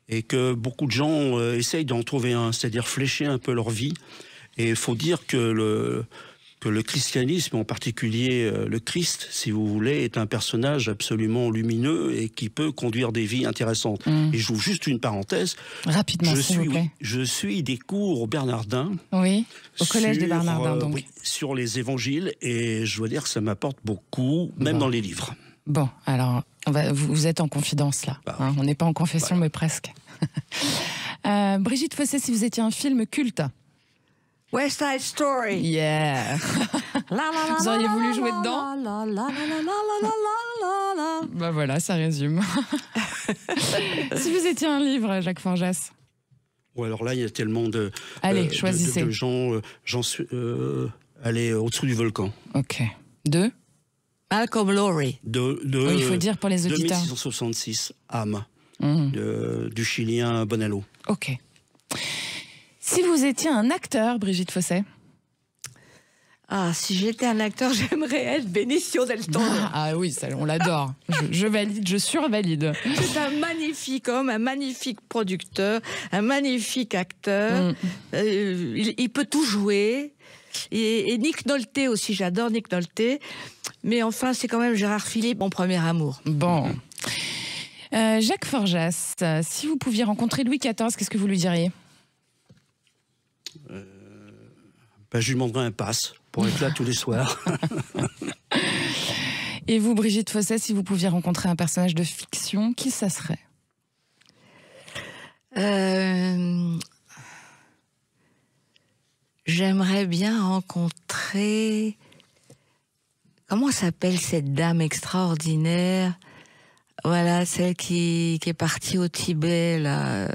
Et que beaucoup de gens essayent d'en trouver un, c'est-à-dire flécher un peu leur vie. Et il faut dire que le christianisme, en particulier le Christ, si vous voulez, est un personnage absolument lumineux et qui peut conduire des vies intéressantes. Et j'ouvre juste une parenthèse. Rapidement, s'il vous plaît. Je suis des cours au Bernardin. Oui, au collège des Bernardins, donc. Oui, sur les évangiles, et je dois dire que ça m'apporte beaucoup, même dans les livres. Bon, alors, vous êtes en confidence, là. On n'est pas en confession, mais presque. Brigitte Fossey, si vous étiez un film culte? West Side Story. Yeah. Vous auriez voulu jouer dedans? Bah voilà, ça résume. Si vous étiez un livre, Jacques Forjas. Ou alors là, il y a tellement de... Allez, choisissez. De gens... aller au-dessous du volcan. Ok. De Malcolm Lowry. Il faut dire pour les auditeurs. 1666, âme. Du Chilien Bonello. Ok. Si vous étiez un acteur, Brigitte Fossey? Ah, si j'étais un acteur, j'aimerais être Benicio del Toro. Ah oui, ça, on l'adore. Je valide, je survalide. C'est un magnifique homme, un magnifique producteur, un magnifique acteur. Il peut tout jouer. Et Nick Nolte aussi, j'adore Nick Nolte. Mais enfin, c'est quand même Gérard Philippe, mon premier amour. Bon. Jacques Forjas, si vous pouviez rencontrer Louis XIV, qu'est-ce que vous lui diriez? Je lui demanderai un pass pour être là tous les soirs. Et vous, Brigitte Fossey, si vous pouviez rencontrer un personnage de fiction, qui ça serait? J'aimerais bien rencontrer... Comment s'appelle cette dame extraordinaire? Voilà, celle qui est partie au Tibet, là.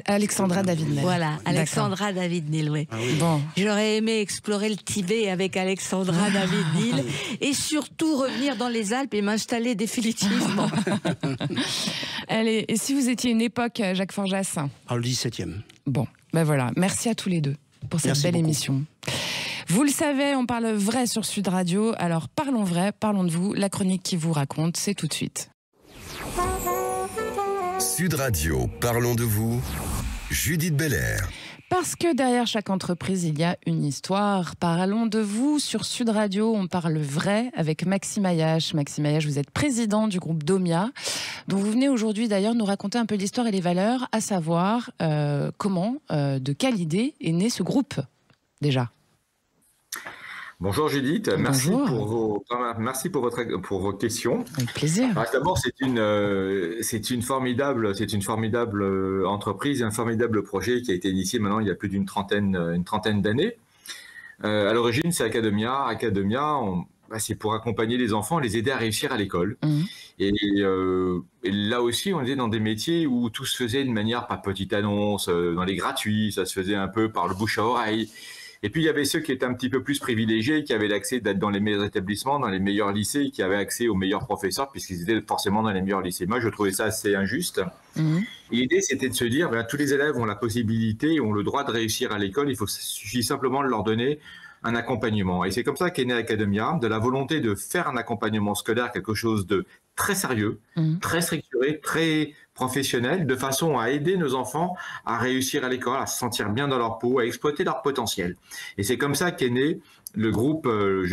Alexandra David-Néel. Voilà, Alexandra David-Néel, oui. Ah oui. Bon. J'aurais aimé explorer le Tibet avec Alexandra David-Néel et surtout revenir dans les Alpes et m'installer définitivement. Allez, et si vous étiez une époque, Jacques Forjas? Le 17e. Bon, ben voilà. Merci à tous les deux pour cette belle émission. Vous le savez, on parle vrai sur Sud Radio. Alors parlons vrai, parlons de vous. La chronique qui vous raconte, c'est tout de suite. Sud Radio, parlons de vous, Judith Belair. Parce que derrière chaque entreprise, il y a une histoire. Parlons de vous sur Sud Radio. On parle vrai avec Maxime Ayache. Maxime Ayache, vous êtes président du groupe Domia, dont vous venez aujourd'hui d'ailleurs nous raconter un peu l'histoire et les valeurs, à savoir comment, de quelle idée est né ce groupe déjà. Bonjour Judith, Bonjour. merci pour vos questions. Avec plaisir. D'abord, c'est une formidable entreprise, un formidable projet qui a été initié maintenant il y a plus d'une trentaine d'années. À l'origine, c'est Academia. Academia, c'est pour accompagner les enfants, les aider à réussir à l'école. Et là aussi, on était dans des métiers où tout se faisait de manière, pas petite annonce, dans les gratuits, ça se faisait un peu par le bouche à oreille. Et puis, il y avait ceux qui étaient un petit peu plus privilégiés, qui avaient l'accès d'être dans les meilleurs établissements, dans les meilleurs lycées, qui avaient accès aux meilleurs professeurs, puisqu'ils étaient forcément dans les meilleurs lycées. Moi, je trouvais ça assez injuste. L'idée, c'était de se dire, tous les élèves ont la possibilité, ont le droit de réussir à l'école. Il suffit simplement de leur donner un accompagnement. Et c'est comme ça qu'est né Academia, de la volonté de faire un accompagnement scolaire, quelque chose de très sérieux, très structuré, très professionnel, de façon à aider nos enfants à réussir à l'école, à se sentir bien dans leur peau, à exploiter leur potentiel. Et c'est comme ça qu'est né le groupe, le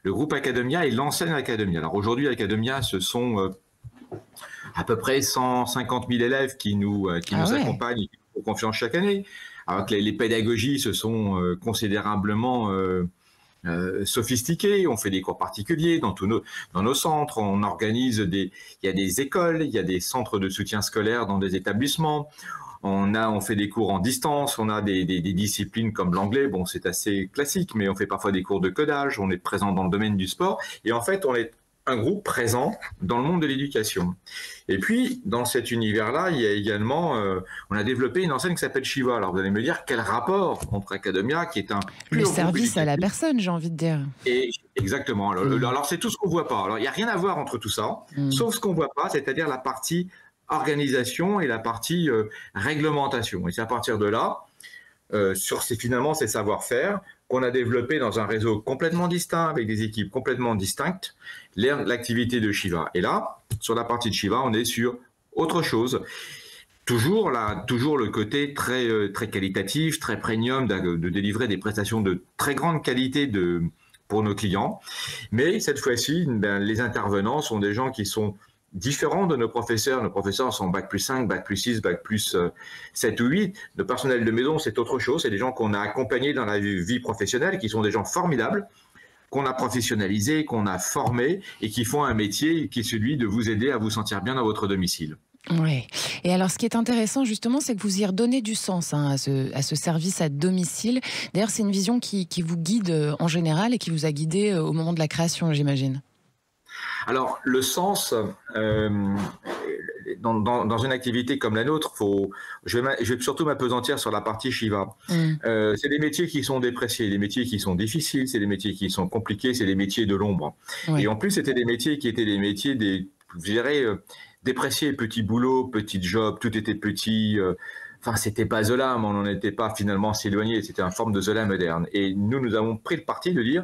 groupe Academia et l'enseigne Academia. Alors aujourd'hui, Academia, ce sont à peu près 150 000 élèves qui nous accompagnent et qui nous font confiance chaque année. Alors que les pédagogies se sont considérablement sophistiquées. On fait des cours particuliers dans nos centres. On organise il y a des écoles, il y a des centres de soutien scolaire dans des établissements. On fait des cours en distance. On a des disciplines comme l'anglais. Bon, c'est assez classique, mais on fait parfois des cours de codage. On est présent dans le domaine du sport. Et en fait, on est un groupe présent dans le monde de l'éducation. Et puis, dans cet univers-là, il y a également, on a développé une enseigne qui s'appelle Shiva. Alors, vous allez me dire, quel rapport entre Academia, qui est un... Le service à la personne, j'ai envie de dire. Et, exactement. Alors, c'est tout ce qu'on ne voit pas. Alors, il n'y a rien à voir entre tout ça, sauf ce qu'on ne voit pas, c'est-à-dire la partie organisation et la partie réglementation. Et c'est à partir de là, finalement, ces savoir-faire qu'on a développé dans un réseau complètement distinct, avec des équipes complètement distinctes, l'activité de Shiva. Et là, sur la partie de Shiva, on est sur autre chose. Toujours le côté très qualitatif, très premium, de délivrer des prestations de très grande qualité pour nos clients. Mais cette fois-ci, les intervenants sont des gens qui sont différents de nos professeurs. Nos professeurs sont Bac+5, Bac+6, Bac+7 ou 8. Nos personnels de maison, c'est autre chose. C'est des gens qu'on a accompagnés dans la vie professionnelle, qui sont des gens formidables, qu'on a professionnalisés, qu'on a formés et qui font un métier qui est celui de vous aider à vous sentir bien dans votre domicile. Oui. Et alors, ce qui est intéressant, justement, c'est que vous y redonnez du sens à ce service à domicile. D'ailleurs, c'est une vision qui vous guide en général et qui vous a guidé au moment de la création, j'imagine. Alors, le sens, dans une activité comme la nôtre, je vais surtout m'appesantir sur la partie Shiva. C'est des métiers qui sont dépréciés, des métiers qui sont difficiles, c'est des métiers qui sont compliqués, c'est des métiers de l'ombre. Ouais. Et en plus, c'était des métiers qui étaient des métiers, je dirais, dépréciés, petits boulots, petits jobs, tout était petit. Enfin, c'était pas Zola, mais on n'en était pas finalement si éloigné. C'était une forme de Zola moderne. Et nous avons pris le parti de dire,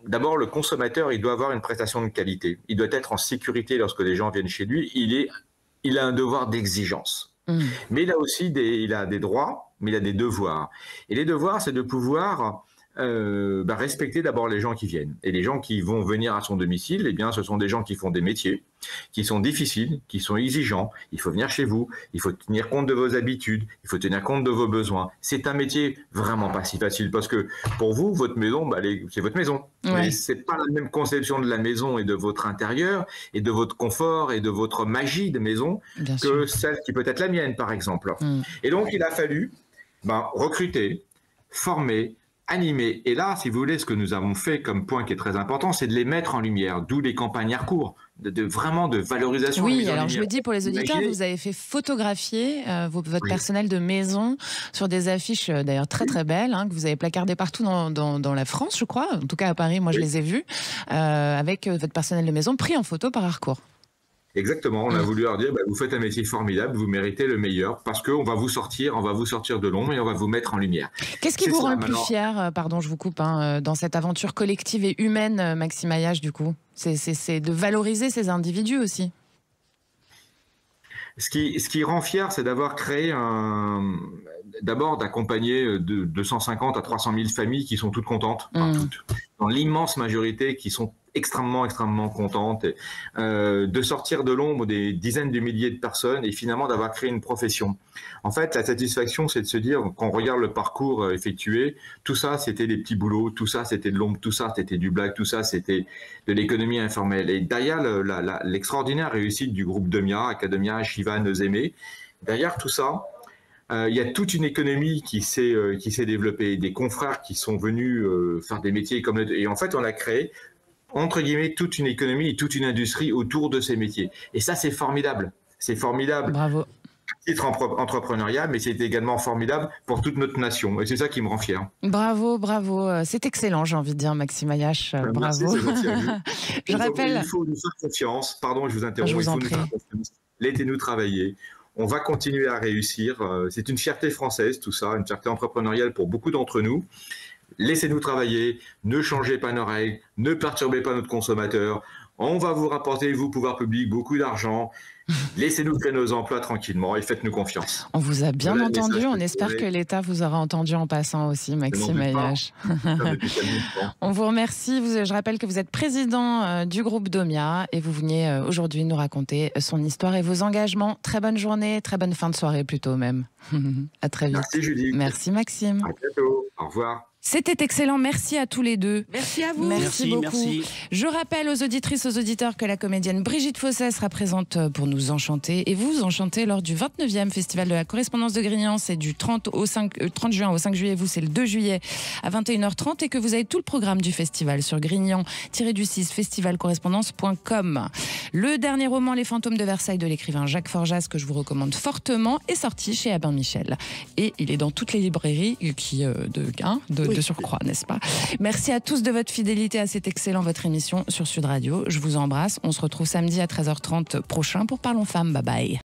d'abord, le consommateur, il doit avoir une prestation de qualité. Il doit être en sécurité lorsque les gens viennent chez lui. Il a un devoir d'exigence. Mais il a des droits, mais il a des devoirs. Et les devoirs, c'est de pouvoir respecter d'abord les gens qui viennent. Et les gens qui vont venir à son domicile, eh bien, ce sont des gens qui font des métiers qui sont difficiles, qui sont exigeants. Il faut venir chez vous, il faut tenir compte de vos habitudes, il faut tenir compte de vos besoins. C'est un métier vraiment pas si facile parce que pour vous, votre maison, c'est votre maison. Ouais. Mais c'est pas la même conception de la maison et de votre intérieur et de votre confort et de votre magie de maison que celle qui peut être la mienne, par exemple. Et donc, il a fallu recruter, former, animer. Et là, si vous voulez, ce que nous avons fait comme point qui est très important, c'est de les mettre en lumière, d'où les campagnes Harcourt, vraiment de valorisation. Oui, alors je le dis pour les auditeurs, vous avez fait photographier votre personnel de maison sur des affiches d'ailleurs très très belles, que vous avez placardées partout dans la France, je crois. En tout cas à Paris, moi je les ai vues, avec votre personnel de maison pris en photo par Harcourt. Exactement, on a voulu leur dire, vous faites un métier formidable, vous méritez le meilleur, parce qu'on va vous sortir de l'ombre et on va vous mettre en lumière. Qu'est-ce qui vous rend le plus fier, pardon je vous coupe, dans cette aventure collective et humaine, Maxime Ayache, du coup? C'est de valoriser ces individus aussi. Ce qui rend fier, c'est d'avoir créé d'abord d'accompagner de 250 à 300 000 familles qui sont toutes contentes, toutes, dans l'immense majorité qui sont extrêmement contentes, de sortir de l'ombre des dizaines de milliers de personnes et finalement d'avoir créé une profession. En fait, la satisfaction, c'est de se dire, quand on regarde le parcours effectué, tout ça, c'était des petits boulots, tout ça, c'était de l'ombre, tout ça, c'était du blague, tout ça, c'était de l'économie informelle. Et derrière l'extraordinaire réussite du groupe Domia, Academia, Shiva, Nozeme, derrière tout ça, il y a toute une économie qui s'est développée, des confrères qui sont venus faire des métiers comme et en fait, on a créé entre guillemets, toute une économie et toute une industrie autour de ces métiers. Et ça, c'est formidable. C'est formidable. Bravo. Titre entrepreneurial, mais c'est également formidable pour toute notre nation. Et c'est ça qui me rend fier. Bravo, bravo. C'est excellent, j'ai envie de dire, Maxime Ayache. Bravo. Merci, je rappelle... Il faut nous faire confiance. Pardon, je vous interromps. Je vous en prie. Laissez-nous travailler. On va continuer à réussir. C'est une fierté française, tout ça, une fierté entrepreneuriale pour beaucoup d'entre nous. Laissez-nous travailler, ne changez pas nos règles, ne perturbez pas notre consommateur. On va vous rapporter, vous, pouvoir public, beaucoup d'argent. Laissez-nous créer nos emplois tranquillement et faites-nous confiance. On vous a bien entendu. On espère que l'État vous aura entendu en passant aussi, Maxime Ayache. On vous remercie. Je rappelle que vous êtes président du groupe Domia et vous venez aujourd'hui nous raconter son histoire et vos engagements. Très bonne journée, très bonne fin de soirée plutôt même. À très vite. Merci Julie. Merci Maxime. À bientôt. Au revoir. C'était excellent, merci à tous les deux. Merci à vous. Merci beaucoup. Merci. Je rappelle aux auditrices, aux auditeurs que la comédienne Brigitte Fosset sera présente pour nous enchanter et vous enchanter lors du 29e Festival de la Correspondance de Grignan. C'est du 30 juin au 5 juillet, vous c'est le 2 juillet à 21h30 et que vous avez tout le programme du festival sur grignan-du6 festivalcorrespondance.com. Le dernier roman Les fantômes de Versailles de l'écrivain Jacques Forjas que je vous recommande fortement est sorti chez Albin Michel et il est dans toutes les librairies de surcroît, n'est-ce pas? Merci à tous de votre fidélité à cette excellente votre émission sur Sud Radio. Je vous embrasse. On se retrouve samedi à 13h30 prochain pour Parlons Femmes. Bye bye.